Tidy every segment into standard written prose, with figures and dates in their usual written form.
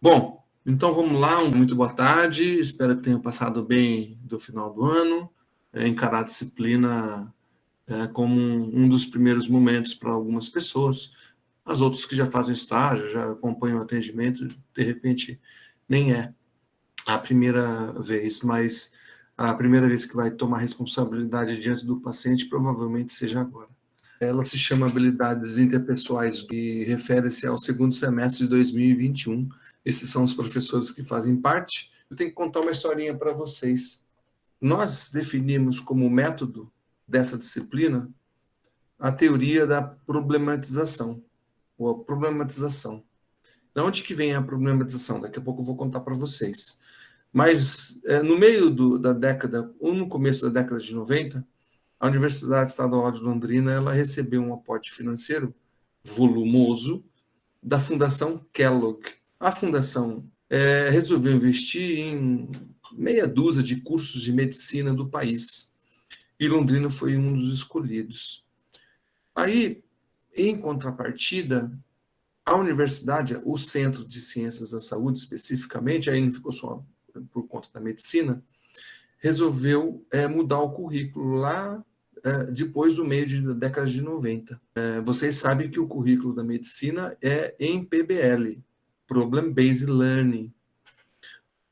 Bom, então vamos lá, muito boa tarde, espero que tenham passado bem do final do ano, encarar a disciplina como um dos primeiros momentos para algumas pessoas, as outras que já fazem estágio, já acompanham o atendimento, de repente nem é a primeira vez, mas a primeira vez que vai tomar responsabilidade diante do paciente provavelmente seja agora. Ela se chama Habilidades Interpessoais e refere-se ao segundo semestre de 2021. Esses são os professores que fazem parte. Eu tenho que contar uma historinha para vocês. Nós definimos como método dessa disciplina a teoria da problematização, ou a problematização. De onde que vem a problematização? Daqui a pouco eu vou contar para vocês. Mas no meio da década, ou no começo da década de 90, a Universidade Estadual de Londrina ela recebeu um aporte financeiro volumoso da Fundação Kellogg. A Fundação resolveu investir em meia dúzia de cursos de medicina do país. E Londrina foi um dos escolhidos. Aí, em contrapartida, a universidade, o Centro de Ciências da Saúde, especificamente, aí não ficou só por conta da medicina, resolveu mudar o currículo lá depois do meio da década de 90. Vocês sabem que o currículo da medicina é em PBL, Problem Based Learning,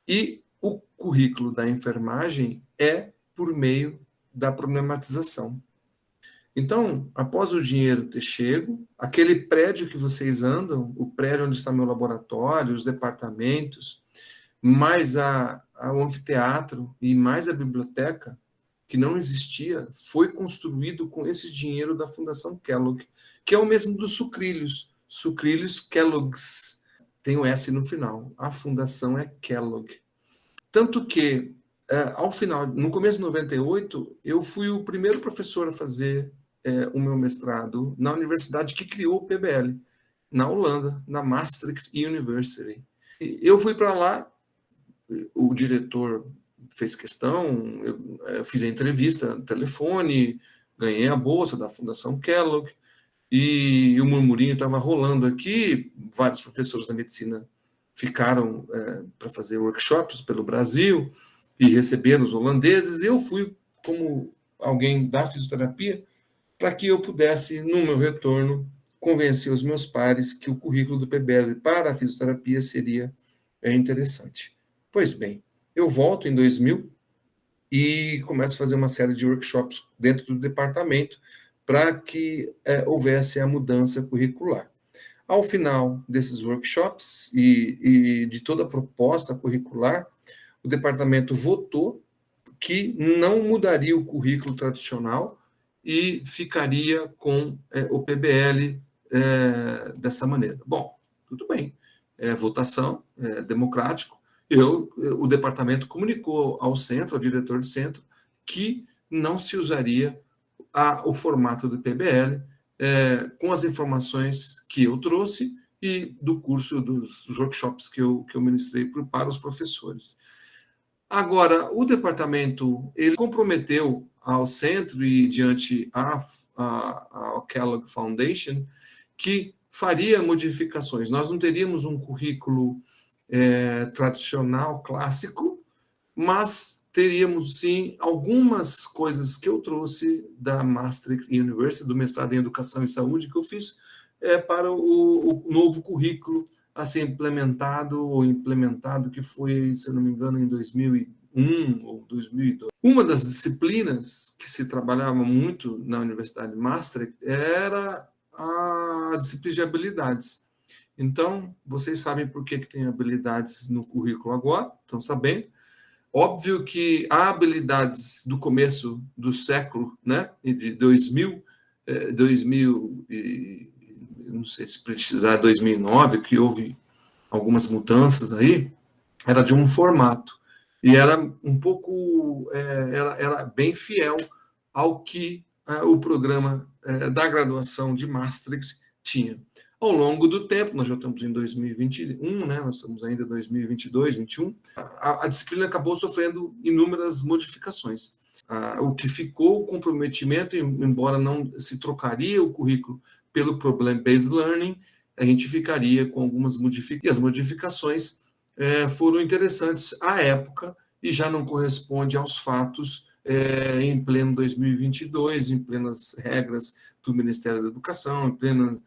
e o currículo da enfermagem é por meio da problematização. Então, após o dinheiro ter chego, aquele prédio que vocês andam, o prédio onde está meu laboratório, os departamentos, mais o anfiteatro e mais a biblioteca, que não existia, foi construído com esse dinheiro da Fundação Kellogg, que é o mesmo dos sucrilhos. Sucrilhos Kellogg's, tem o S no final. A fundação é Kellogg. Tanto que, ao final, no começo de 98, eu fui o primeiro professor a fazer o meu mestrado na universidade que criou o PBL, na Holanda, na Maastricht University. Eu fui para lá, o diretor fez questão, eu fiz a entrevista no telefone, ganhei a bolsa da Fundação Kellogg, e o murmurinho estava rolando aqui, vários professores da medicina ficaram para fazer workshops pelo Brasil e receberam os holandeses, e eu fui como alguém da fisioterapia para que eu pudesse, no meu retorno, convencer os meus pares que o currículo do PBL para a fisioterapia seria interessante. Pois bem, eu volto em 2000 e começo a fazer uma série de workshops dentro do departamento para que houvesse a mudança curricular. Ao final desses workshops e de toda a proposta curricular, o departamento votou que não mudaria o currículo tradicional e ficaria com o PBL dessa maneira. Bom, tudo bem, votação, democrático. O departamento comunicou ao centro, ao diretor de centro, que não se usaria o formato do PBL com as informações que eu trouxe e do curso dos workshops que eu ministrei para os professores. Agora, o departamento ele comprometeu ao centro e diante a Kellogg Foundation que faria modificações. Nós não teríamos um currículo tradicional, clássico, mas teríamos, sim, algumas coisas que eu trouxe da Maastricht University, do mestrado em Educação e Saúde, que eu fiz para o novo currículo a ser implementado, que foi, se eu não me engano, em 2001 ou 2002. Uma das disciplinas que se trabalhava muito na Universidade de Maastricht era a disciplina de habilidades. Então, vocês sabem por que tem habilidades no currículo agora, estão sabendo. Óbvio que há habilidades do começo do século, né, de 2000, não sei se precisar 2009, que houve algumas mudanças aí, era de um formato, e era um pouco, era bem fiel ao que o programa da graduação de Maastricht tinha. Ao longo do tempo, nós já estamos em 2021, né? Nós estamos ainda em 2022, 2021, a disciplina acabou sofrendo inúmeras modificações. O que ficou o comprometimento, embora não se trocaria o currículo pelo Problem-Based Learning, a gente ficaria com algumas modificações. E as modificações foram interessantes à época e já não corresponde aos fatos em pleno 2022, em plenas regras do Ministério da Educação, em plenas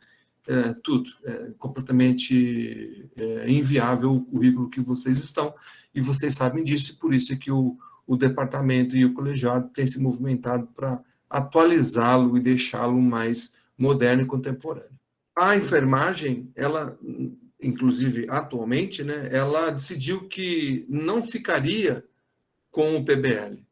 tudo. Completamente inviável o currículo que vocês estão, e vocês sabem disso, e por isso é que o departamento e o colegiado têm se movimentado para atualizá-lo e deixá-lo mais moderno e contemporâneo. A enfermagem, ela, inclusive atualmente, né, ela decidiu que não ficaria com o PBL,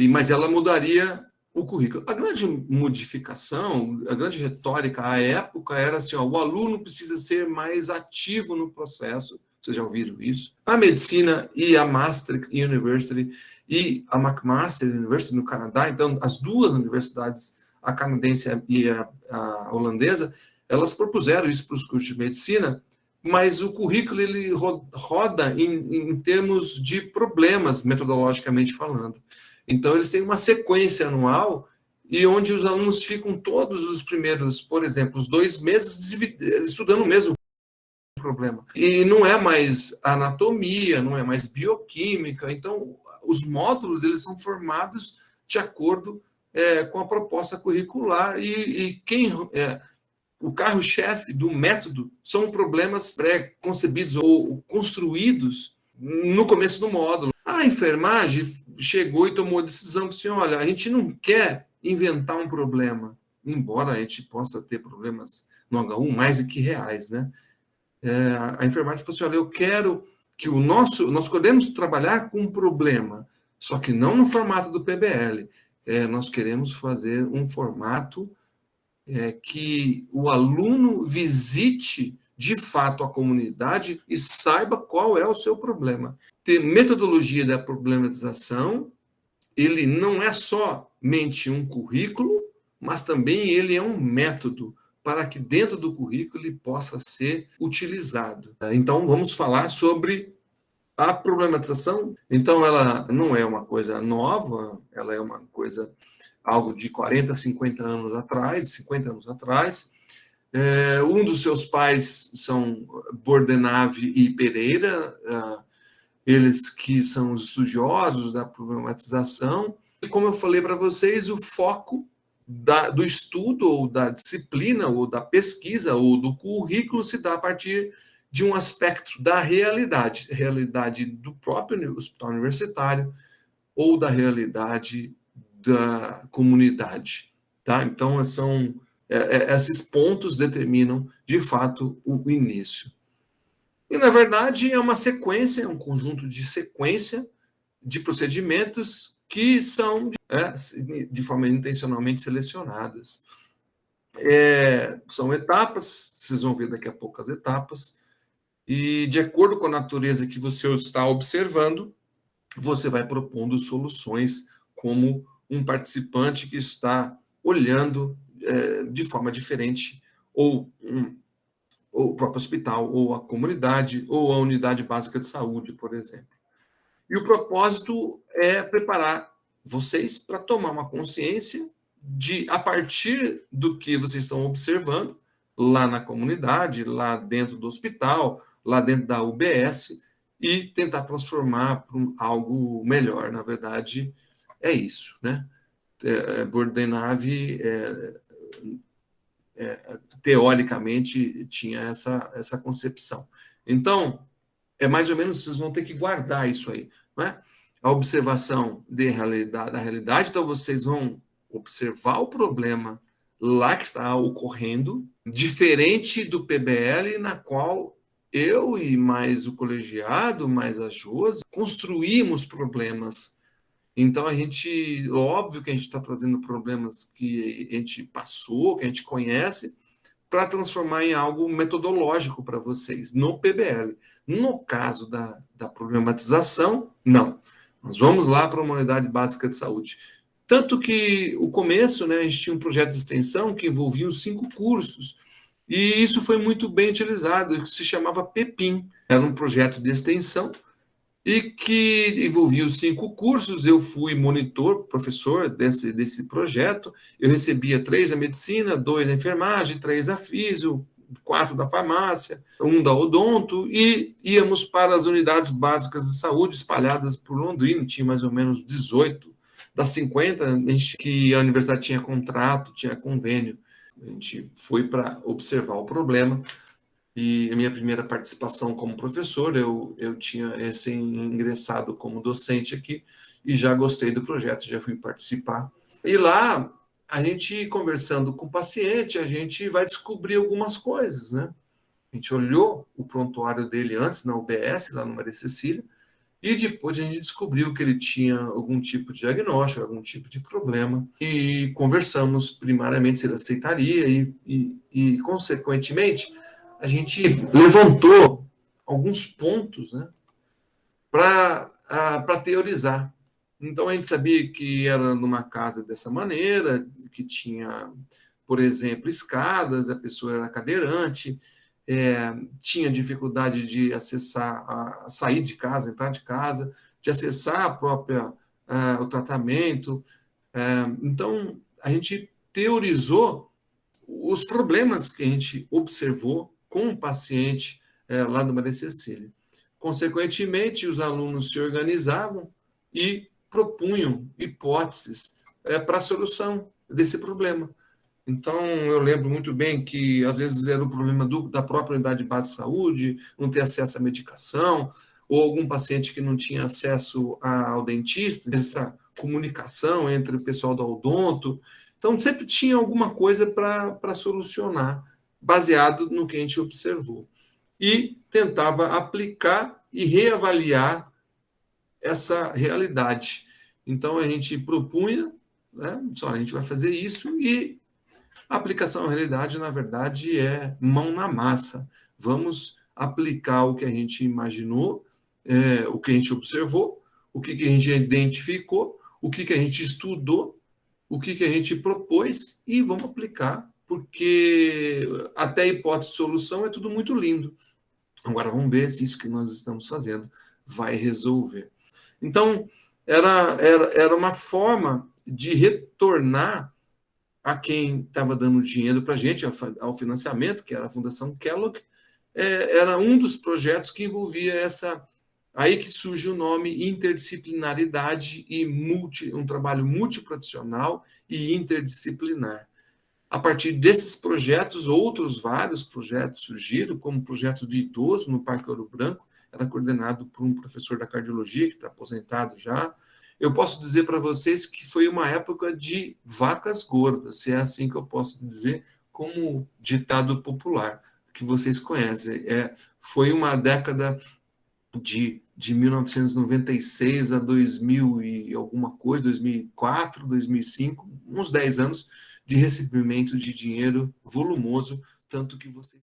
mas ela mudaria o currículo. A grande modificação, a grande retórica à época era assim, o aluno precisa ser mais ativo no processo. Vocês já ouviram isso? A medicina e a Maastricht University e a McMaster University no Canadá, então as duas universidades, a canadense e a holandesa, elas propuseram isso para os cursos de medicina, mas o currículo ele roda em termos de problemas, metodologicamente falando. Então, eles têm uma sequência anual e onde os alunos ficam todos os primeiros, por exemplo, os 2 meses estudando o mesmo problema. E não é mais anatomia, não é mais bioquímica. Então, os módulos eles são formados de acordo com a proposta curricular e quem o carro-chefe do método são problemas pré-concebidos ou construídos no começo do módulo. A enfermagem chegou e tomou a decisão que, assim, olha, a gente não quer inventar um problema, embora a gente possa ter problemas no H1 mais do que reais, né? A enfermagem falou assim, olha, eu quero que nós podemos trabalhar com um problema, só que não no formato do PBL. Nós queremos fazer um formato que o aluno visite de fato a comunidade e saiba qual é o seu problema. Ter metodologia da problematização, ele não é somente um currículo, mas também ele é um método para que dentro do currículo ele possa ser utilizado. Então, vamos falar sobre a problematização. Então, ela não é uma coisa nova, ela é uma coisa, algo de 40, 50 anos atrás. Um dos seus pais são Bordenave e Pereira, eles que são os estudiosos da problematização. E como eu falei para vocês, o foco do estudo, ou da disciplina, ou da pesquisa, ou do currículo se dá a partir de um aspecto da realidade do próprio hospital universitário, ou da realidade da comunidade. Tá? Então, esses pontos determinam, de fato, o início. E, na verdade, é uma sequência, é um conjunto de sequência de procedimentos que são de forma intencionalmente selecionadas. São etapas, vocês vão ver daqui a pouco as etapas, e de acordo com a natureza que você está observando, você vai propondo soluções como um participante que está olhando de forma diferente, ou o próprio hospital, ou a comunidade, ou a unidade básica de saúde, por exemplo. E o propósito é preparar vocês para tomar uma consciência a partir do que vocês estão observando lá na comunidade, lá dentro do hospital, lá dentro da UBS, e tentar transformar para algo melhor. Na verdade, é isso, né? Bordenave, teoricamente, tinha essa concepção. Então, mais ou menos, vocês vão ter que guardar isso aí, não é? A observação da realidade, então vocês vão observar o problema lá que está ocorrendo, diferente do PBL, na qual eu e mais o colegiado, mais a Josi, construímos problemas. Então, óbvio que a gente está trazendo problemas que a gente passou, que a gente conhece, para transformar em algo metodológico para vocês, no PBL. No caso da problematização, não. Nós vamos lá para uma unidade básica de saúde. Tanto que o começo, né, a gente tinha um projeto de extensão que envolvia os 5 cursos, e isso foi muito bem utilizado, que se chamava PEPIM. Era um projeto de extensão e que envolvia os 5 cursos. Eu fui monitor, professor desse projeto. Eu recebia 3 da medicina, 2 da enfermagem, 3 da físio, 4 da farmácia, um da odonto, e íamos para as unidades básicas de saúde espalhadas por Londrina, tinha mais ou menos 18 das 50 que a universidade tinha contrato, tinha convênio. A gente foi para observar o problema, e a minha primeira participação como professor, eu tinha ingressado como docente aqui, e já gostei do projeto, já fui participar. E lá, a gente conversando com o paciente, a gente vai descobrir algumas coisas, né? A gente olhou o prontuário dele antes na UBS, lá no Maria Cecília, e depois a gente descobriu que ele tinha algum tipo de diagnóstico, algum tipo de problema, e conversamos primariamente se ele aceitaria, e consequentemente, a gente levantou alguns pontos, né, para teorizar. Então, a gente sabia que era numa casa dessa maneira, que tinha, por exemplo, escadas, a pessoa era cadeirante, tinha dificuldade de acessar, sair de casa, entrar de casa, de acessar o tratamento. Então, a gente teorizou os problemas que a gente observou com o paciente lá do Maria Cecília. Consequentemente, os alunos se organizavam e propunham hipóteses para a solução desse problema. Então, eu lembro muito bem que, às vezes, era o problema da própria unidade de base de saúde, não ter acesso à medicação, ou algum paciente que não tinha acesso ao dentista, essa comunicação entre o pessoal do odonto. Então, sempre tinha alguma coisa para solucionar, baseado no que a gente observou. E tentava aplicar e reavaliar essa realidade. Então, a gente propunha, né, só a gente vai fazer isso, e a aplicação à realidade, na verdade, é mão na massa. Vamos aplicar o que a gente imaginou, o que a gente observou, o que a gente identificou, o que a gente estudou, o que a gente propôs, e vamos aplicar, porque até a hipótese de solução é tudo muito lindo. Agora vamos ver se isso que nós estamos fazendo vai resolver. Então, era uma forma de retornar a quem estava dando dinheiro para a gente, ao financiamento, que era a Fundação Kellogg. Era um dos projetos que envolvia essa. Aí que surge o nome interdisciplinaridade e um trabalho multiprofissional e interdisciplinar. A partir desses projetos, outros vários projetos surgiram, como o projeto do idoso no Parque Ouro Branco, era coordenado por um professor da cardiologia, que está aposentado já. Eu posso dizer para vocês que foi uma época de vacas gordas, se é assim que eu posso dizer, como ditado popular, que vocês conhecem. Foi uma década de 1996 a 2000 e alguma coisa, 2004, 2005, uns 10 anos de recebimento de dinheiro volumoso, tanto que você...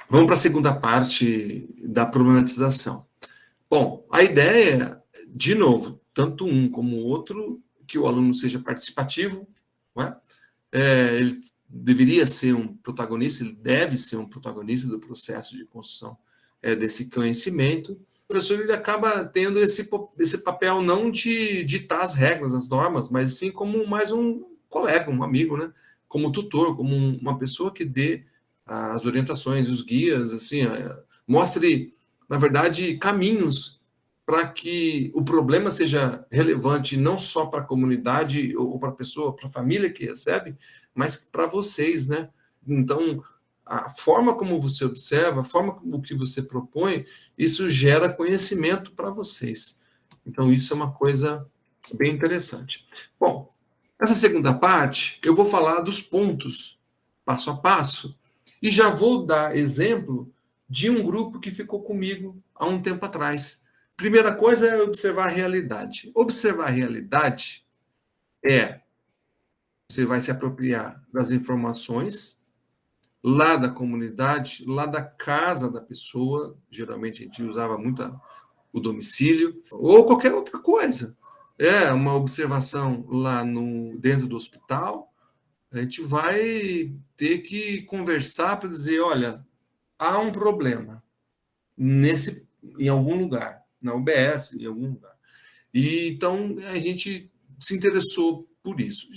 Vamos para a segunda parte da problematização. Bom, a ideia é, de novo, tanto um como o outro, que o aluno seja participativo, não é? Ele deveria ser um protagonista, ele deve ser um protagonista do processo de construção desse conhecimento. O professor ele acaba tendo esse papel não de ditar as regras, as normas, mas sim como mais um colega, um amigo, né? Como tutor, como uma pessoa que dê as orientações, os guias, assim, mostre, na verdade, caminhos para que o problema seja relevante não só para a comunidade ou para a pessoa, para a família que recebe, mas para vocês, né? Então, a forma como você observa, a forma como que você propõe, isso gera conhecimento para vocês. Então, isso é uma coisa bem interessante. Bom, essa segunda parte, eu vou falar dos pontos, passo a passo, e já vou dar exemplo de um grupo que ficou comigo há um tempo atrás. Primeira coisa é observar a realidade. Observar a realidade você vai se apropriar das informações lá da comunidade, lá da casa da pessoa, geralmente a gente usava muito o domicílio, ou qualquer outra coisa. Uma observação lá dentro do hospital, a gente vai ter que conversar para dizer, olha, há um problema em algum lugar, na UBS, em algum lugar. E então a gente se interessou por isso.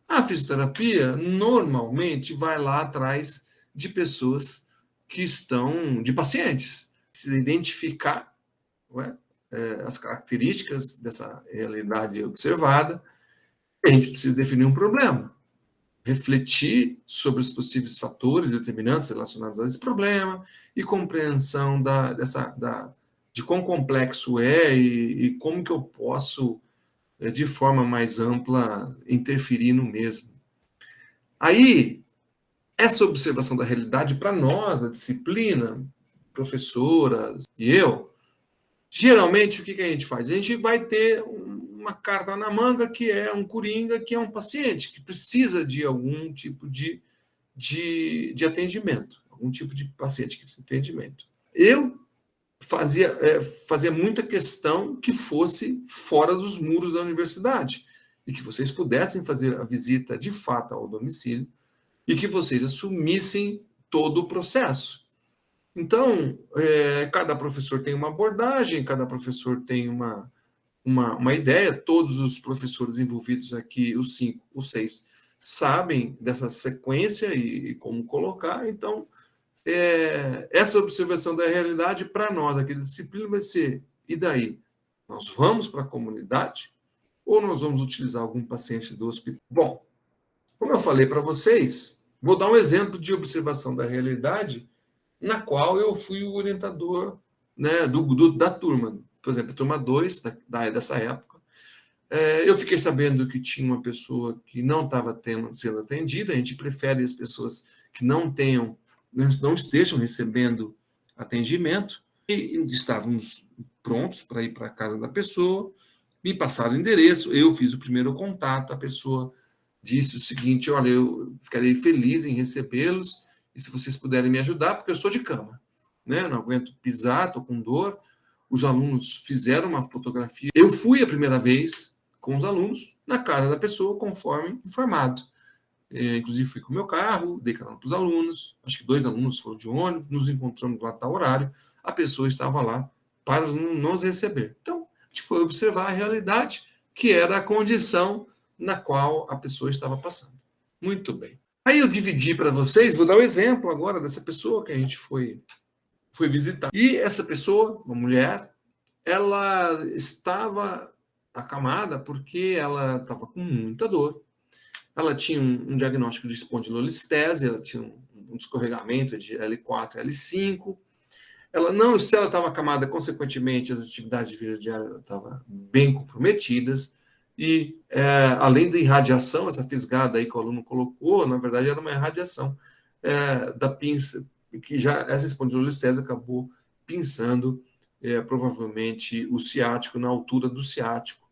A fisioterapia normalmente vai lá atrás de pessoas que estão, de pacientes, se identificar, não é? As características dessa realidade observada, a gente precisa definir um problema, refletir sobre os possíveis fatores determinantes relacionados a esse problema e compreensão de quão complexo é e como que eu posso, de forma mais ampla, interferir no mesmo. Aí, essa observação da realidade, para nós, na disciplina, professoras e eu, geralmente, o que a gente faz? A gente vai ter uma carta na manga que é um coringa, que é um paciente, que precisa de algum tipo de atendimento, algum tipo de paciente que precisa de atendimento. Eu fazia muita questão que fosse fora dos muros da universidade e que vocês pudessem fazer a visita de fato ao domicílio e que vocês assumissem todo o processo. Então, cada professor tem uma abordagem, cada professor tem uma ideia, todos os professores envolvidos aqui, os 5, os 6, sabem dessa sequência e como colocar. Então, essa observação da realidade, para nós, aqui da disciplina, vai ser: e daí? Nós vamos para a comunidade ou nós vamos utilizar algum paciente do hospital? Bom, como eu falei para vocês, vou dar um exemplo de observação da realidade na qual eu fui o orientador, né, da turma. Por exemplo, a turma 2, dessa época, eu fiquei sabendo que tinha uma pessoa que não estava sendo atendida. A gente prefere as pessoas que não estejam recebendo atendimento, e estávamos prontos para ir para a casa da pessoa, me passaram o endereço, eu fiz o primeiro contato, a pessoa disse o seguinte: olha, eu ficarei feliz em recebê-los, e se vocês puderem me ajudar, porque eu estou de cama, né? Não aguento pisar, estou com dor. Os alunos fizeram uma fotografia. Eu fui a primeira vez com os alunos na casa da pessoa, conforme informado. Inclusive, fui com o meu carro, dei carona para os alunos, acho que 2 alunos foram de ônibus, nos encontramos lá, tal horário, a pessoa estava lá para nos receber. Então, a gente foi observar a realidade, que era a condição na qual a pessoa estava passando. Muito bem. Aí eu dividi para vocês, vou dar o exemplo agora dessa pessoa que a gente foi visitar. E essa pessoa, uma mulher, ela estava acamada porque ela estava com muita dor. Ela tinha um diagnóstico de espondilolistese, ela tinha um descorregamento de L4 e L5. Se ela estava acamada, consequentemente, as atividades de vida diária estavam bem comprometidas. E, além da irradiação, essa fisgada aí que o aluno colocou, na verdade, era uma irradiação da pinça, que já essa espondilolistese acabou pinçando, provavelmente, o ciático, na altura do ciático.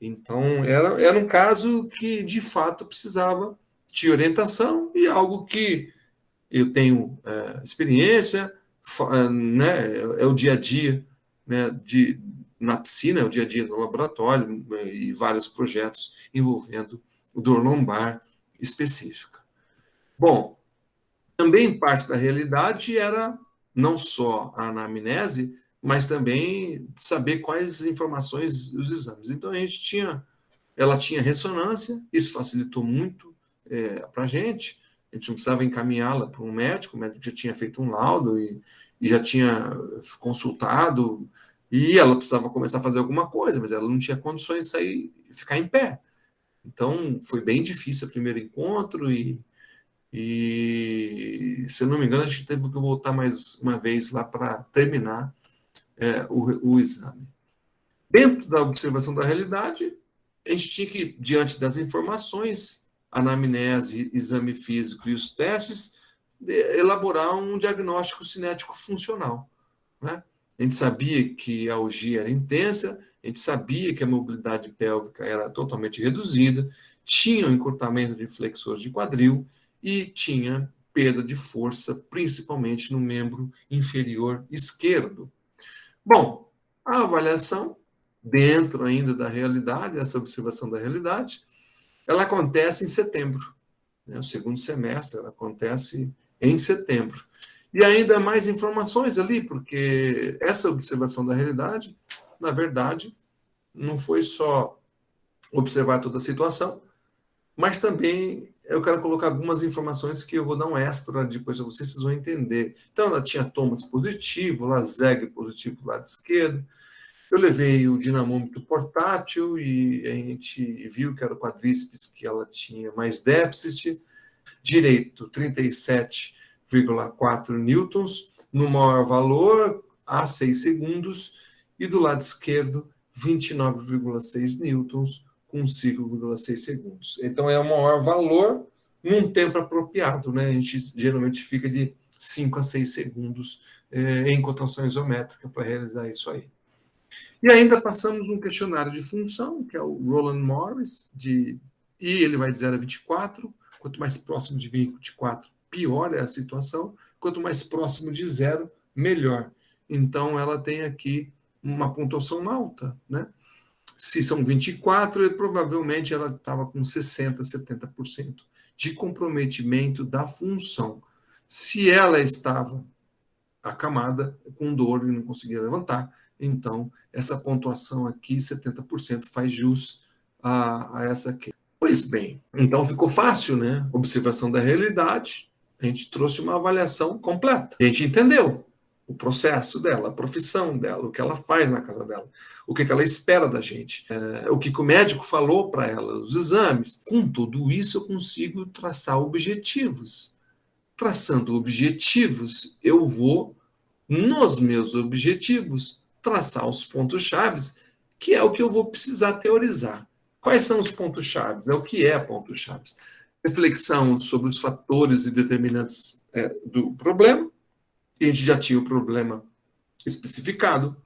Então, era um caso que, de fato, precisava de orientação, e algo que eu tenho experiência, né, é o dia a dia, né, na piscina, é o dia a dia no laboratório, e vários projetos envolvendo dor lombar específica. Bom, também parte da realidade era não só a anamnese, mas também saber quais informações os exames. Então, ela tinha ressonância, isso facilitou muito para a gente não precisava encaminhá-la para um médico, o médico já tinha feito um laudo e já tinha consultado, e ela precisava começar a fazer alguma coisa, mas ela não tinha condições de sair e ficar em pé. Então, foi bem difícil o primeiro encontro, e se eu não me engano, a gente teve que voltar mais uma vez lá para terminar o exame. Dentro da observação da realidade, a gente tinha que, diante das informações, anamnese, exame físico e os testes, elaborar um diagnóstico cinético funcional, né? A gente sabia que a algia era intensa, a gente sabia que a mobilidade pélvica era totalmente reduzida, tinha um encurtamento de flexores de quadril e tinha perda de força, principalmente no membro inferior esquerdo. Bom, a avaliação, dentro ainda da realidade, essa observação da realidade, ela acontece em setembro, né? O segundo semestre, ela acontece em setembro. E ainda mais informações ali, porque essa observação da realidade, na verdade, não foi só observar toda a situação, mas também eu quero colocar algumas informações que eu vou dar um extra depois para vocês vão entender. Então, ela tinha Thomas positivo, Lazeg positivo do lado esquerdo. Eu levei o dinamômetro portátil e a gente viu que era o quadríceps que ela tinha mais déficit. Direito, 37,4 newtons, no maior valor, a 6 segundos, e do lado esquerdo, 29,6 newtons, com 5,6 segundos. Então, é o maior valor num tempo apropriado, né? A gente geralmente fica de 5 a 6 segundos em cotação isométrica para realizar isso aí. E ainda passamos um questionário de função, que é o Roland Morris, e ele vai de 0 a 24. Quanto mais próximo de 24, pior é a situação. Quanto mais próximo de 0, melhor. Então, ela tem aqui uma pontuação alta, né? Se são 24, provavelmente ela estava com 60%, 70% de comprometimento da função. Se ela estava acamada, com dor e não conseguia levantar, então essa pontuação aqui, 70%, faz jus a essa aqui. Pois bem, então ficou fácil, né? Observação da realidade, a gente trouxe uma avaliação completa. A gente entendeu o processo dela, a profissão dela, o que ela faz na casa dela, o que ela espera da gente, o que o médico falou para ela, os exames. Com tudo isso, eu consigo traçar objetivos. Traçando objetivos, eu vou, nos meus objetivos, traçar os pontos-chave, que é o que eu vou precisar teorizar. Quais são os pontos-chave? O que é ponto-chave? Reflexão sobre os fatores e determinantes do problema. A gente já tinha o problema especificado.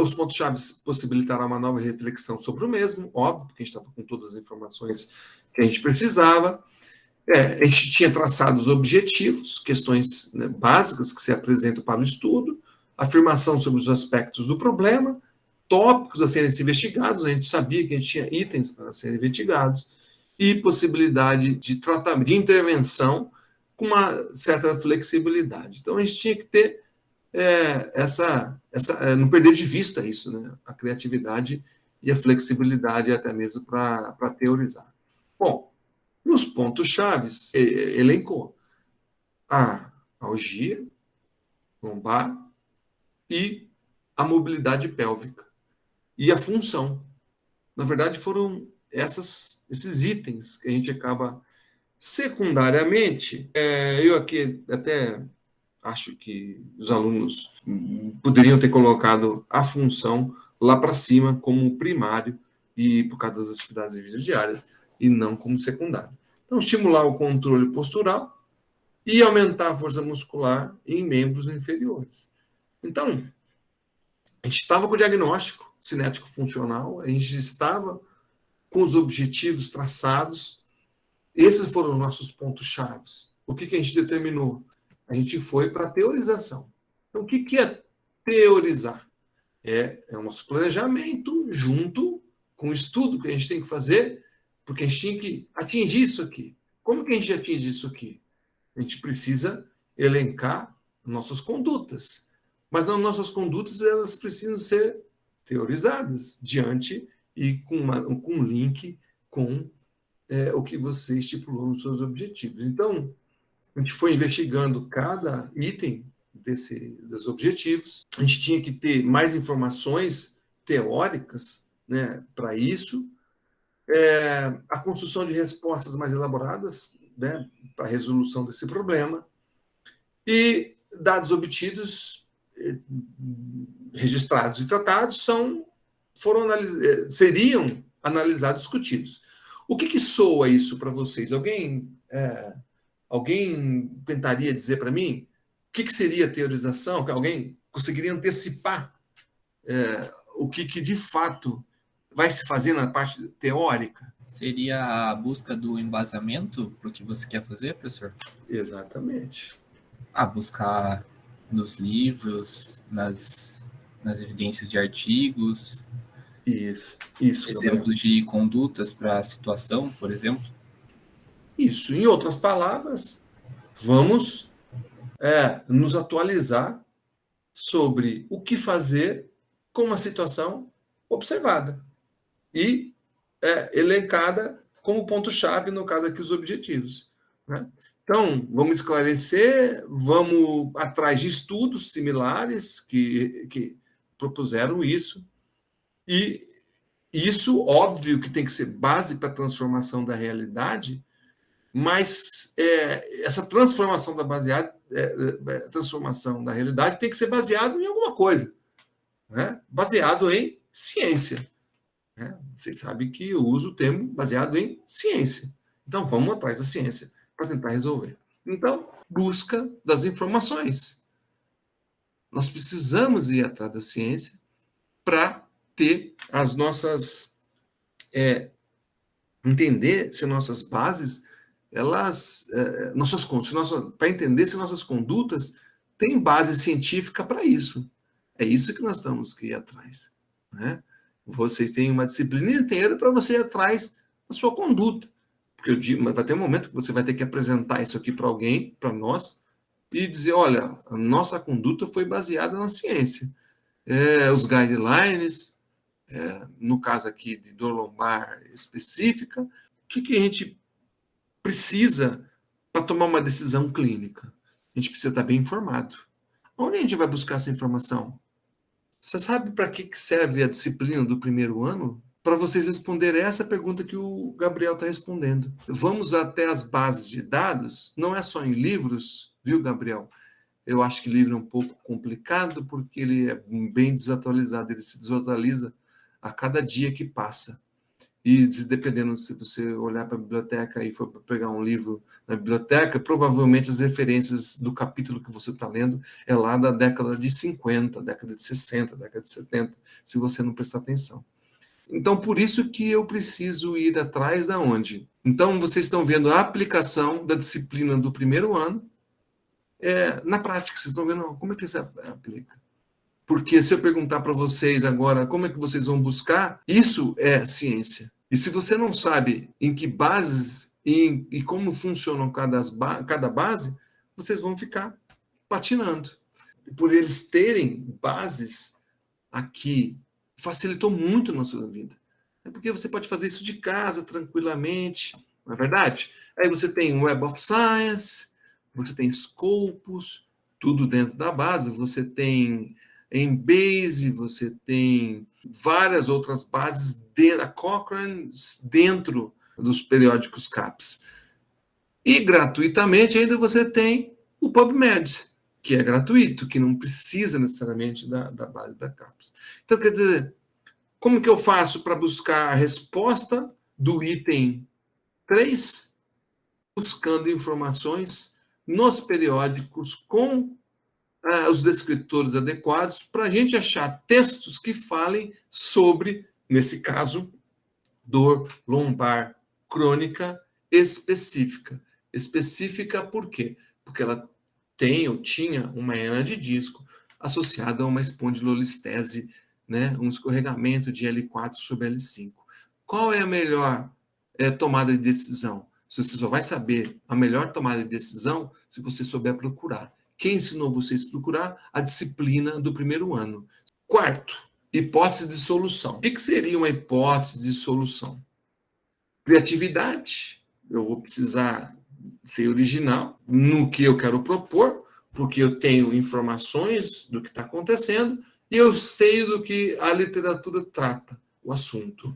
Os pontos-chave possibilitarão uma nova reflexão sobre o mesmo, óbvio, porque a gente estava com todas as informações que a gente precisava. A gente tinha traçado os objetivos, questões, né, básicas que se apresentam para o estudo, afirmação sobre os aspectos do problema, tópicos a serem investigados, a gente sabia que a gente tinha itens para serem investigados, e possibilidade de tratamento, de intervenção com uma certa flexibilidade. Então, a gente tinha que ter não perder de vista isso, né? A criatividade e a flexibilidade até mesmo para teorizar. Bom, nos pontos-chave, elencou a algia lombar e a mobilidade pélvica e a função. Na verdade, foram esses itens que a gente acaba secundariamente. Eu aqui até acho que os alunos poderiam ter colocado a função lá para cima como primário e por causa das atividades de vida diárias e não como secundário. Então, estimular o controle postural e aumentar a força muscular em membros inferiores. Então, a gente estava com o diagnóstico cinético funcional, a gente estava com os objetivos traçados, esses foram os nossos pontos-chave. O que a gente determinou? A gente foi para a teorização. Então, o que é teorizar? É o nosso planejamento junto com o estudo que a gente tem que fazer, porque a gente tinha que atingir isso aqui. Como que a gente atinge isso aqui? A gente precisa elencar nossas condutas. Mas nas nossas condutas, elas precisam ser teorizadas diante e com um link com o que você estipulou nos seus objetivos. Então, a gente foi investigando cada item desses objetivos. A gente tinha que ter mais informações teóricas, né, para isso. A construção de respostas mais elaboradas, né, para a resolução desse problema. E dados obtidos, registrados e tratados, seriam analisados e discutidos. O que soa isso para vocês? Alguém tentaria dizer para mim o que seria teorização? Alguém conseguiria antecipar o que de fato vai se fazer na parte teórica? Seria a busca do embasamento para o que você quer fazer, professor? Exatamente. Buscar nos livros, nas evidências de artigos. Isso. Exemplos de condutas para a situação, por exemplo. Isso. Em outras palavras, vamos nos atualizar sobre o que fazer com uma situação observada e elencada como ponto-chave, no caso aqui, os objetivos, né? Então, vamos esclarecer, vamos atrás de estudos similares que propuseram isso, e isso, óbvio, que tem que ser base para a transformação da realidade, mas essa transformação transformação da realidade tem que ser baseado em alguma coisa, né? Baseado em ciência, né? Vocês sabem que eu uso o termo baseado em ciência. Então, vamos atrás da ciência para tentar resolver. Então, busca das informações. Nós precisamos ir atrás da ciência para ter as nossas... entender se nossas bases, elas... para entender se nossas condutas têm base científica para isso. É isso que nós temos que ir atrás, né? Vocês têm uma disciplina inteira para você ir atrás da sua conduta. Porque eu digo, mas vai ter um momento que você vai ter que apresentar isso aqui para alguém, para nós, e dizer, olha, a nossa conduta foi baseada na ciência. Os guidelines, no caso aqui de dor lombar específica, o que a gente precisa para tomar uma decisão clínica? A gente precisa estar bem informado. Onde a gente vai buscar essa informação? Você sabe para que serve a disciplina do primeiro ano? Para vocês responderem essa pergunta que o Gabriel está respondendo. Vamos até as bases de dados, não é só em livros, viu, Gabriel? Eu acho que livro é um pouco complicado, porque ele é bem desatualizado, ele se desatualiza a cada dia que passa. E dependendo, se você olhar para a biblioteca e for pegar um livro na biblioteca, provavelmente as referências do capítulo que você está lendo é lá da década de 50, década de 60, década de 70, se você não prestar atenção. Então, por isso que eu preciso ir atrás da onde? Então, vocês estão vendo a aplicação da disciplina do primeiro ano na prática. Vocês estão vendo como é que isso aplica. Porque se eu perguntar para vocês agora como é que vocês vão buscar, isso é ciência. E se você não sabe em que bases e como funcionam cada base, vocês vão ficar patinando. Por eles terem bases aqui, facilitou muito a nossa vida. É porque você pode fazer isso de casa, tranquilamente, não é verdade? Aí você tem Web of Science, você tem Scopus, tudo dentro da base, você tem Embase, você tem várias outras bases, a Cochrane, dentro dos periódicos CAPS. E gratuitamente ainda você tem o PubMed, que é gratuito, que não precisa necessariamente da base da CAPS. Então, quer dizer, como que eu faço para buscar a resposta do item 3? Buscando informações nos periódicos com os descritores adequados para a gente achar textos que falem sobre, nesse caso, dor lombar crônica específica. Específica por quê? Porque ela tem ou tinha uma hernia de disco associada a uma espondilolistese, né, um escorregamento de L4 sobre L5. Qual é a melhor tomada de decisão? Você só vai saber a melhor tomada de decisão se você souber procurar. Quem ensinou vocês a procurar? A disciplina do primeiro ano. Quarto, hipótese de solução. O que seria uma hipótese de solução? Criatividade. Eu vou precisar ser original no que eu quero propor, porque eu tenho informações do que está acontecendo e eu sei do que a literatura trata, o assunto.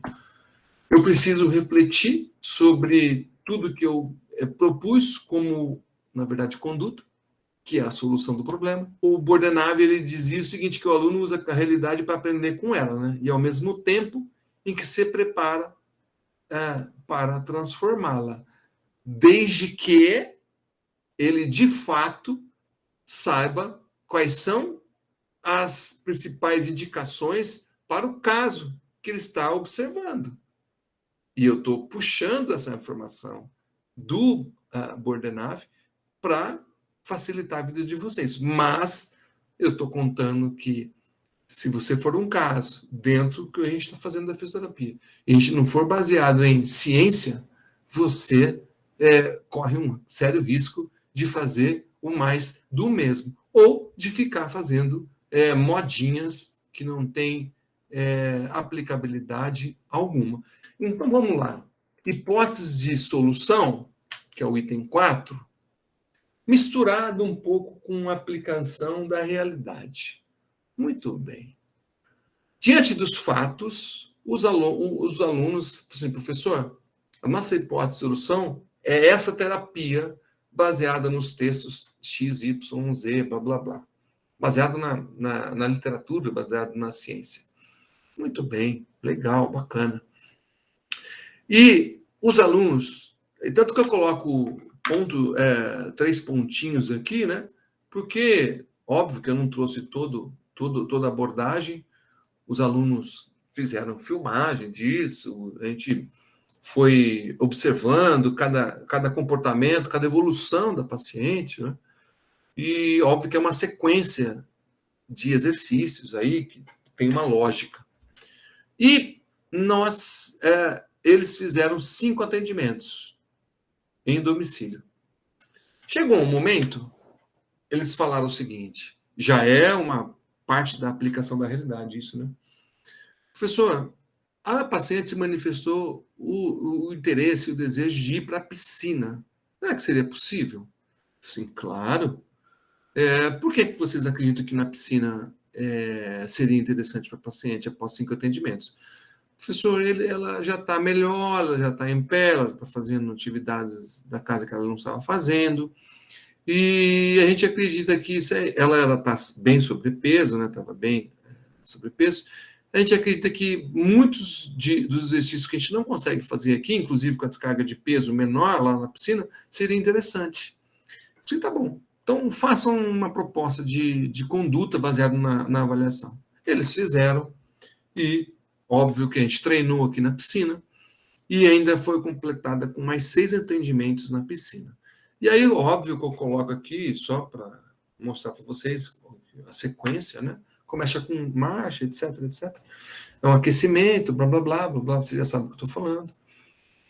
Eu preciso refletir sobre tudo que eu propus como, na verdade, conduta, que é a solução do problema. O Bordenave, ele dizia o seguinte, que o aluno usa a realidade para aprender com ela, né? E ao mesmo tempo em que se prepara para transformá-la, desde que ele, de fato, saiba quais são as principais indicações para o caso que ele está observando. E eu estou puxando essa informação do Bordenave para facilitar a vida de vocês. Mas eu estou contando que, se você for um caso dentro do que a gente está fazendo da fisioterapia, e a gente não for baseado em ciência, você corre um sério risco de fazer o mais do mesmo, ou de ficar fazendo modinhas que não têm aplicabilidade alguma. Então, vamos lá. hipótese de solução, que é o item 4, misturado um pouco com a aplicação da realidade. Muito bem. Diante dos fatos, os alunos, assim, professor, a nossa hipótese de solução é essa terapia baseada nos textos X, Y, Z, blá, blá, blá. Baseado na literatura, baseado na ciência. Muito bem, legal, bacana. E os alunos, tanto que eu coloco 3 pontinhos aqui, né? Porque, óbvio que eu não trouxe toda a abordagem, os alunos fizeram filmagem disso, a gente foi observando cada comportamento, cada evolução da paciente, né? E óbvio que é uma sequência de exercícios aí que tem uma lógica. E eles fizeram 5 atendimentos em domicílio. Chegou um momento, eles falaram o seguinte, já é uma parte da aplicação da realidade isso, né? Professor, a paciente manifestou o interesse, o desejo de ir para a piscina. Será que seria possível? Sim, claro. Por que vocês acreditam que na piscina seria interessante para a paciente após 5 atendimentos? Professor, ela já está melhor, ela já está em pé, ela está fazendo atividades da casa que ela não estava fazendo, e a gente acredita que ela está bem sobrepeso, né? Estava bem sobrepeso. A gente acredita que muitos dos exercícios que a gente não consegue fazer aqui, inclusive com a descarga de peso menor lá na piscina, seria interessante. Sim, tá bom. Então, façam uma proposta de conduta baseada na avaliação. Eles fizeram e, óbvio que a gente treinou aqui na piscina e ainda foi completada com mais 6 atendimentos na piscina. E aí, óbvio que eu coloco aqui, só para mostrar para vocês a sequência, né? Começa com marcha, etc, etc. É um aquecimento, blá, blá, blá, blá, blá, você já sabe o que eu estou falando.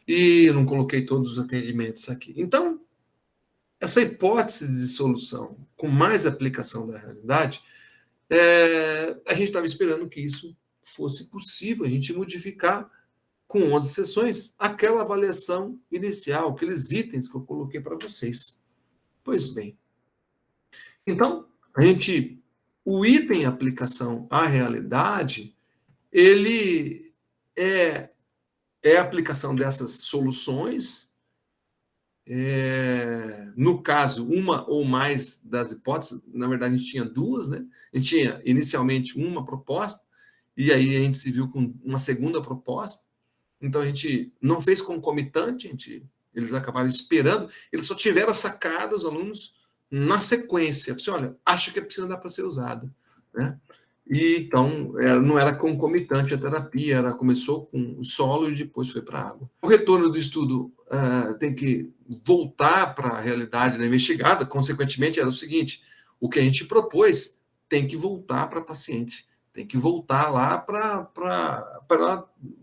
E eu não coloquei todos os atendimentos aqui. Então, essa hipótese de solução com mais aplicação da realidade, a gente estava esperando que isso fosse possível, a gente modificar com 11 sessões aquela avaliação inicial, aqueles itens que eu coloquei para vocês. Pois bem. Então, o item aplicação à realidade, ele é a aplicação dessas soluções, no caso, uma ou mais das hipóteses, na verdade a gente tinha 2, né? A gente tinha inicialmente uma proposta, e aí a gente se viu com uma segunda proposta, então a gente não fez concomitante, eles acabaram esperando, eles só tiveram sacada, os alunos, na sequência. Assim, olha, acho que a piscina dá para ser usada, né? E então não era concomitante a terapia, começou com o solo e depois foi para a água. O retorno do estudo tem que voltar para a realidade da investigada, consequentemente era o seguinte, o que a gente propôs tem que voltar para a paciente, tem que voltar lá para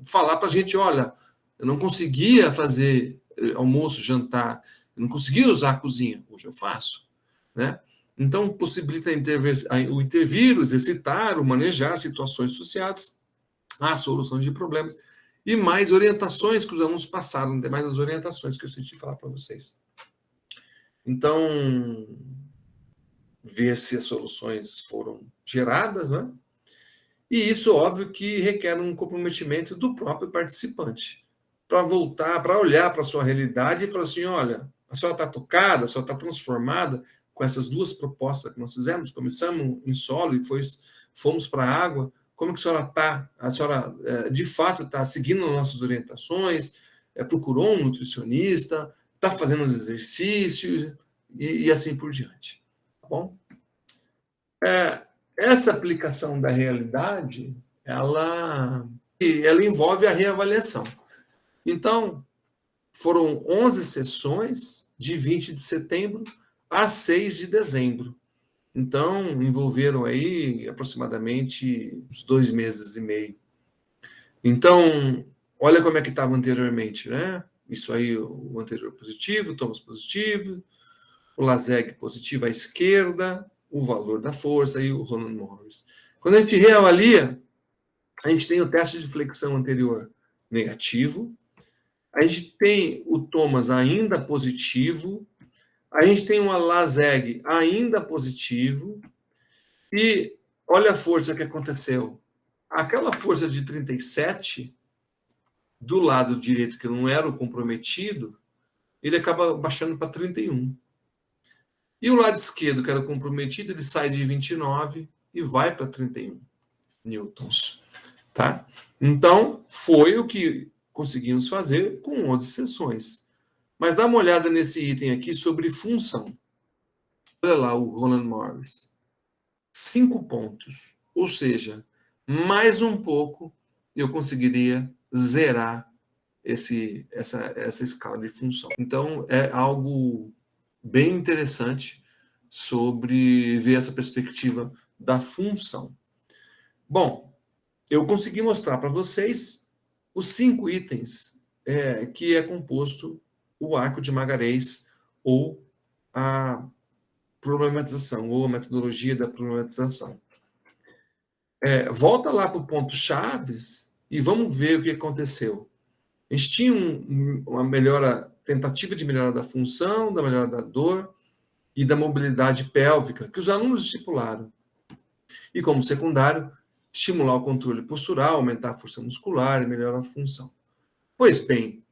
falar para a gente, olha, eu não conseguia fazer almoço, jantar, eu não conseguia usar a cozinha, hoje eu faço, né? Então, possibilita o intervir, o exercitar, o manejar situações associadas à solução de problemas e mais orientações que os alunos passaram, mais as orientações que eu senti falar para vocês. Então, ver se as soluções foram geradas, né? E isso, óbvio, que requer um comprometimento do próprio participante, para voltar, para olhar para a sua realidade e falar assim, olha, a senhora está tocada, a senhora está transformada com essas 2 propostas que nós fizemos, começamos em solo e fomos para a água, como que a senhora está? A senhora, de fato, está seguindo as nossas orientações, procurou um nutricionista, está fazendo os exercícios e assim por diante. Tá bom? Essa aplicação da realidade, ela envolve a reavaliação. Então, foram 11 sessões de 20 de setembro a 6 de dezembro. Então, envolveram aí aproximadamente uns 2 meses e meio. Então, olha como é que estava anteriormente, né? Isso aí, o anterior positivo, o Thomas positivo, o Laseg positivo à esquerda, o valor da força e o Roland Morris. Quando a gente reavalia, a gente tem o teste de flexão anterior negativo, A gente tem o Thomas ainda positivo, a gente tem uma Lazeg ainda positivo, e olha a força que aconteceu. Aquela força de 37, do lado direito, que não era o comprometido, ele acaba baixando para 31. E o lado esquerdo, que era o comprometido, ele sai de 29 e vai para 31 newtons. Tá? Então, foi o que conseguimos fazer com 11 sessões. Mas dá uma olhada nesse item aqui sobre função. Olha lá o Roland Morris. 5 pontos. Ou seja, mais um pouco eu conseguiria zerar essa escala de função. Então, é algo bem interessante sobre ver essa perspectiva da função. Bom, eu consegui mostrar para vocês os 5 itens que é composto o arco de Magalhães ou a problematização, ou a metodologia da problematização. Volta lá para o ponto chaves e vamos ver o que aconteceu. A gente tinha uma tentativa de melhora da função, da melhora da dor e da mobilidade pélvica, que os alunos estipularam. E como secundário, estimular o controle postural, aumentar a força muscular e melhorar a função. Pois bem,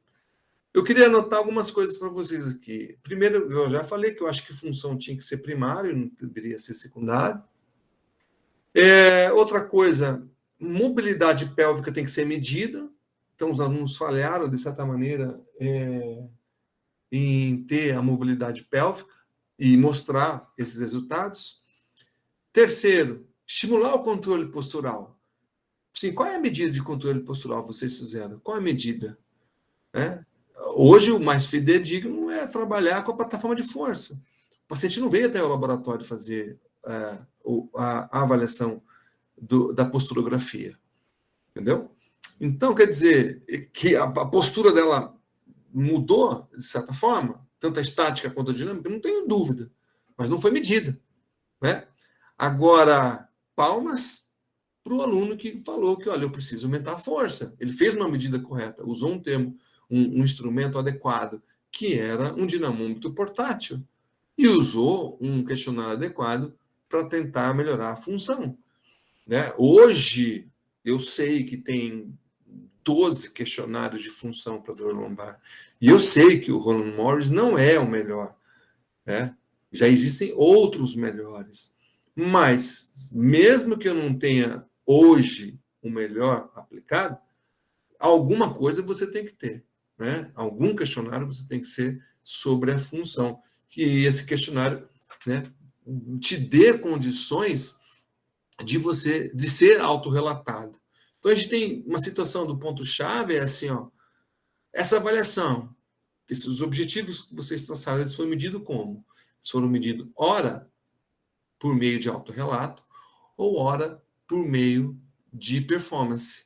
eu queria anotar algumas coisas para vocês aqui. Primeiro, eu já falei que eu acho que função tinha que ser primário, não deveria ser secundário. Outra coisa, mobilidade pélvica tem que ser medida. Então, os alunos falharam, de certa maneira, em ter a mobilidade pélvica e mostrar esses resultados. Terceiro, estimular o controle postural. Sim, qual é a medida de controle postural que vocês fizeram? Qual é a medida? Hoje, o mais fidedigno é trabalhar com a plataforma de força. O paciente não veio até o laboratório fazer a avaliação da posturografia. Entendeu? Então, quer dizer que a postura dela mudou, de certa forma, tanto a estática quanto a dinâmica, não tenho dúvida, mas não foi medida. Né? Agora, palmas para o aluno que falou que, olha, eu preciso aumentar a força. Ele fez uma medida correta, usou um termo, um instrumento adequado, que era um dinamômetro portátil, e usou um questionário adequado para tentar melhorar a função. Né? Hoje, eu sei que tem 12 questionários de função para dor lombar, e eu sei que o Roland Morris não é o melhor. Né? Já existem outros melhores. Mas, mesmo que eu não tenha hoje o melhor aplicado, alguma coisa você tem que ter. Né? Algum questionário você tem que ser sobre a função. Que esse questionário, né, te dê condições de ser autorrelatado. Então, a gente tem uma situação do ponto-chave, é assim, ó, essa avaliação, os objetivos que vocês traçaram, eles foram medidos como? Eles foram medidos, ora, por meio de autorrelato, ou ora, por meio de performance.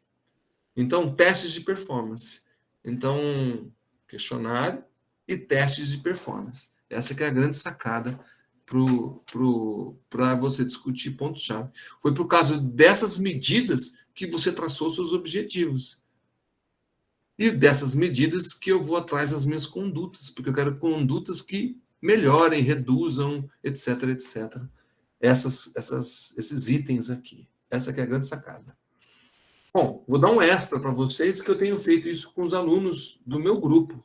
Então, testes de performance. Então, questionário e testes de performance. Essa que é a grande sacada para você discutir ponto-chave. Foi por causa dessas medidas que você traçou seus objetivos. E dessas medidas que eu vou atrás das minhas condutas, porque eu quero condutas que melhorem, reduzam, etc, etc. Esses itens aqui. Essa que é a grande sacada. Bom, vou dar um extra para vocês, que eu tenho feito isso com os alunos do meu grupo.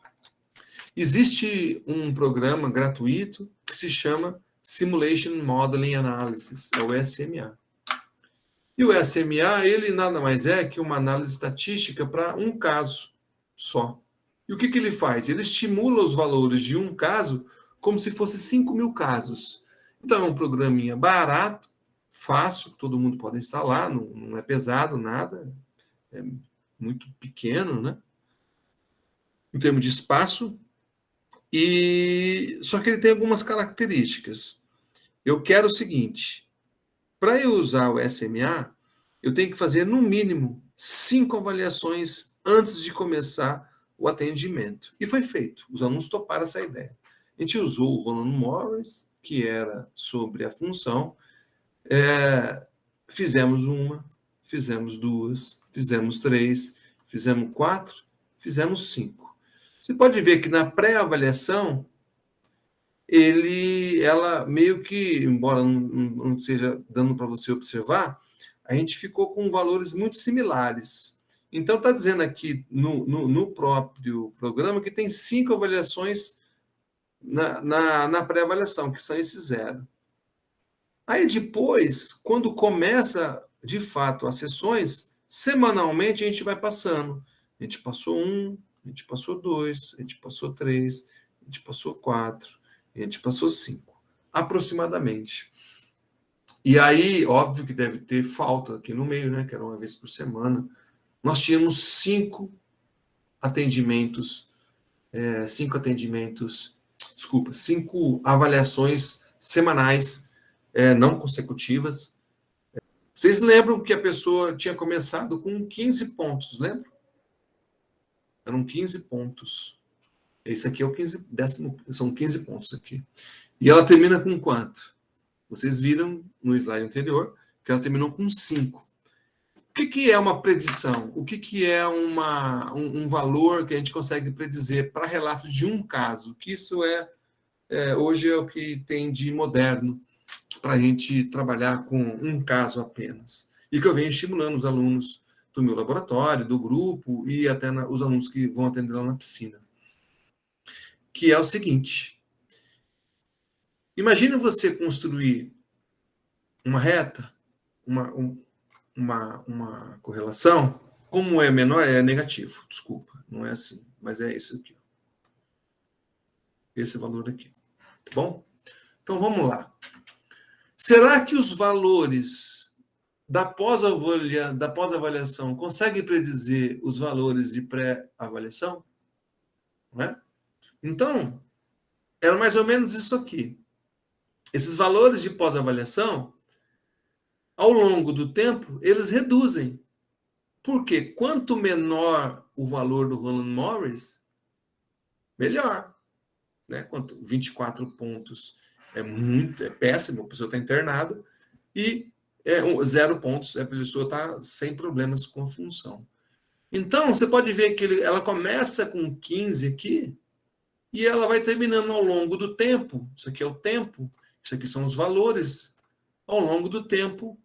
Existe um programa gratuito que se chama Simulation Modeling Analysis, é o SMA. E o SMA, ele nada mais é que uma análise estatística para um caso só. E o que ele faz? Ele estimula os valores de um caso como se fosse 5.000 casos. Então, é um programinha barato, fácil, todo mundo pode instalar, não é pesado, nada, é muito pequeno, né? Em termos de espaço, só que ele tem algumas características. Eu quero o seguinte, para eu usar o SMA, eu tenho que fazer, no mínimo, 5 avaliações antes de começar o atendimento. E foi feito. Os alunos toparam essa ideia. A gente usou o Roland Morris, que era sobre a função. Fizemos 1, fizemos 2, fizemos 3, fizemos 4, fizemos 5. Você pode ver que na pré-avaliação, ela meio que, embora não seja dando para você observar, a gente ficou com valores muito similares. Então, está dizendo aqui no próprio programa que tem 5 avaliações na pré-avaliação, que são esses 0. Aí depois, quando começa de fato as sessões, semanalmente a gente vai passando. A gente passou 1, a gente passou 2, a gente passou 3, a gente passou 4, a gente passou 5, aproximadamente. E aí, óbvio que deve ter falta aqui no meio, né? Que era uma vez por semana. Nós tínhamos 5 atendimentos, 5 avaliações semanais, não consecutivas. Vocês lembram que a pessoa tinha começado com 15 pontos, lembra? Eram 15 pontos. Esse aqui é o 15, são 15 pontos aqui. E ela termina com quanto? Vocês viram no slide anterior que ela terminou com 5. O que é uma predição? O que é um valor que a gente consegue predizer para relato de um caso? Que isso hoje é o que tem de moderno para a gente trabalhar com um caso apenas. E que eu venho estimulando os alunos do meu laboratório, do grupo e até os alunos que vão atender lá na piscina. Que é o seguinte: imagine você construir uma reta, uma correlação, como é menor, é negativo, desculpa, não é assim, mas é isso aqui. Esse valor aqui, tá bom? Então, vamos lá. Será que os valores da pós-avaliação conseguem predizer os valores de pré-avaliação? Não é? Então, era mais ou menos isso aqui. Esses valores de pós-avaliação, ao longo do tempo, eles reduzem. Porque quanto menor o valor do Roland Morris, melhor. Né? Quanto 24 pontos é péssimo, a pessoa está internada, e 0 pontos, a pessoa está sem problemas com a função. Então, você pode ver que ela começa com 15 aqui, e ela vai terminando ao longo do tempo. Isso aqui é o tempo, isso aqui são os valores, ao longo do tempo.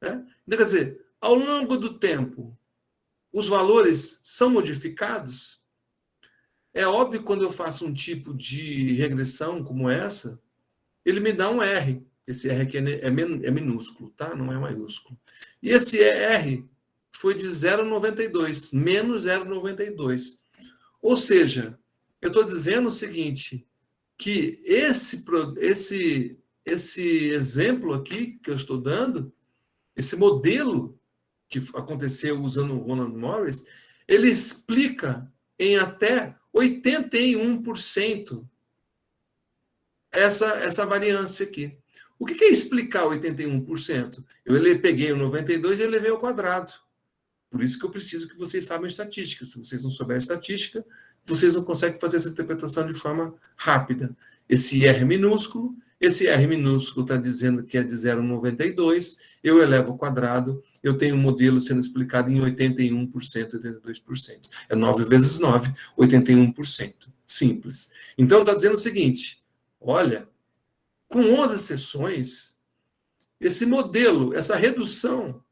Né? Então, quer dizer, ao longo do tempo, os valores são modificados. É óbvio que quando eu faço um tipo de regressão como essa, ele me dá um R. Esse R aqui é minúsculo, tá? Não é maiúsculo. E esse R foi de 0,92, menos 0,92. Ou seja, eu estou dizendo o seguinte, que esse exemplo aqui que eu estou dando, esse modelo que aconteceu usando o Roland Morris, ele explica em até 81% essa variância aqui. O que é explicar 81%? Eu peguei o 92 e elevei ao quadrado. Por isso que eu preciso que vocês saibam estatística. Se vocês não souberem estatística, vocês não conseguem fazer essa interpretação de forma rápida. Esse R minúsculo está dizendo que é de 0,92, eu elevo ao quadrado, eu tenho um modelo sendo explicado em 81%, 82%. É 9 vezes 9, 81%. Simples. Então, está dizendo o seguinte, olha, com 11 sessões, esse modelo, essa redução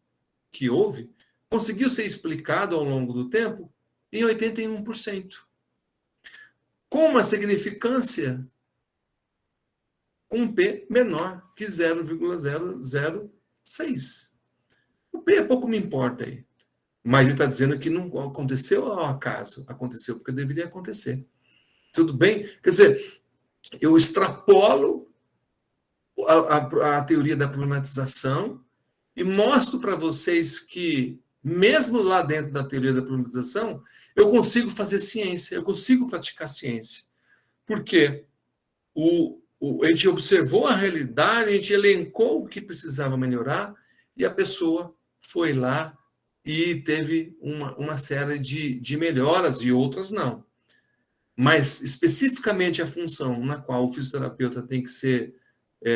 que houve, conseguiu ser explicado ao longo do tempo em 81%. Com uma significância com um P menor que 0,006. O P pouco me importa aí. Mas ele está dizendo que não aconteceu ao acaso. Aconteceu porque deveria acontecer. Tudo bem? Quer dizer, eu extrapolo a teoria da problematização e mostro para vocês que, mesmo lá dentro da teoria da problematização, eu consigo fazer ciência, eu consigo praticar ciência. Por quê? A gente observou a realidade, a gente elencou o que precisava melhorar e a pessoa foi lá e teve uma série de melhoras e outras não. Mas, especificamente, a função na qual o fisioterapeuta tem que ser,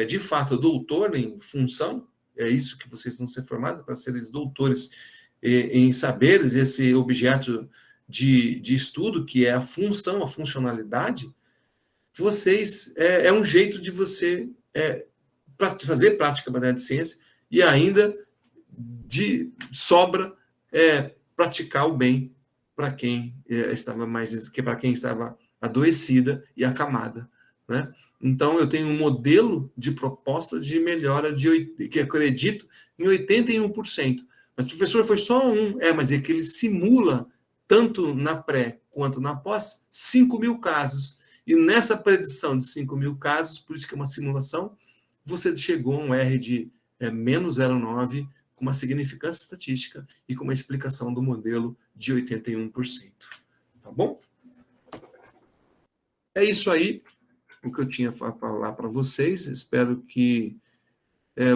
de fato, doutor em função, é isso que vocês vão ser formados, para serem doutores em saberes, esse objeto de estudo, que é a função, a funcionalidade, vocês é um jeito de você fazer prática baseada em ciência e ainda de sobra praticar o bem para quem estava adoecida e acamada, né? Então, eu tenho um modelo de proposta de melhora que acredito em 81%. Mas, professor, foi só um. Mas é que ele simula, tanto na pré quanto na pós, 5.000 casos. E nessa predição de 5.000 casos, por isso que é uma simulação, você chegou a um R de menos 0,9, com uma significância estatística e com uma explicação do modelo de 81%. Tá bom? É isso aí, o que eu tinha para falar para vocês. Espero que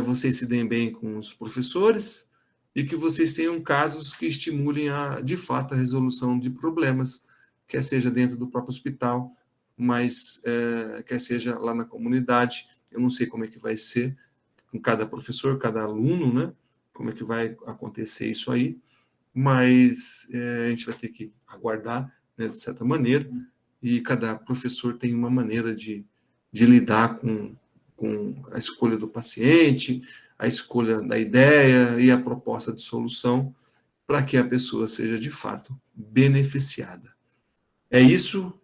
vocês se deem bem com os professores e que vocês tenham casos que estimulem, de fato, a resolução de problemas, quer seja dentro do próprio hospital, mas quer seja lá na comunidade. Eu não sei como é que vai ser com cada professor, cada aluno, né? Como é que vai acontecer isso aí, mas a gente vai ter que aguardar, né, de certa maneira, e cada professor tem uma maneira de lidar com a escolha do paciente, a escolha da ideia e a proposta de solução para que a pessoa seja, de fato, beneficiada. É isso,